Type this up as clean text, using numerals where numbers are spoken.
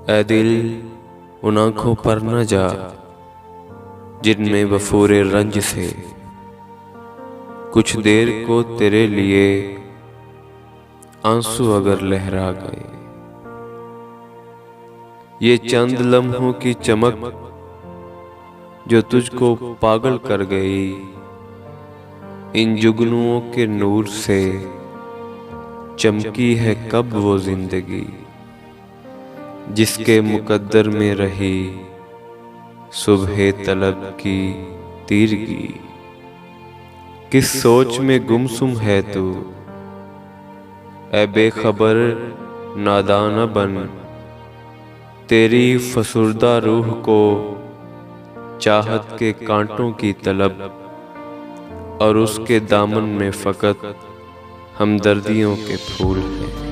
ऐ दिल उन आँखों पर न जा जिनमें वफूरे रंज से कुछ देर को तेरे लिए आंसू अगर लहरा गए। ये चंद लम्हों की चमक जो तुझको पागल कर गई, इन जुगनुओं के नूर से चमकी है कब वो जिंदगी जिसके मुकद्दर में रही सुबह तलब की तीरगी। किस सोच में गुमसुम है तू ऐ बेखबर नादान न बन, तेरी फसुर्दा रूह को चाहत के कांटों की तलब और उसके दामन में फकत हमदर्दियों के फूल हैं।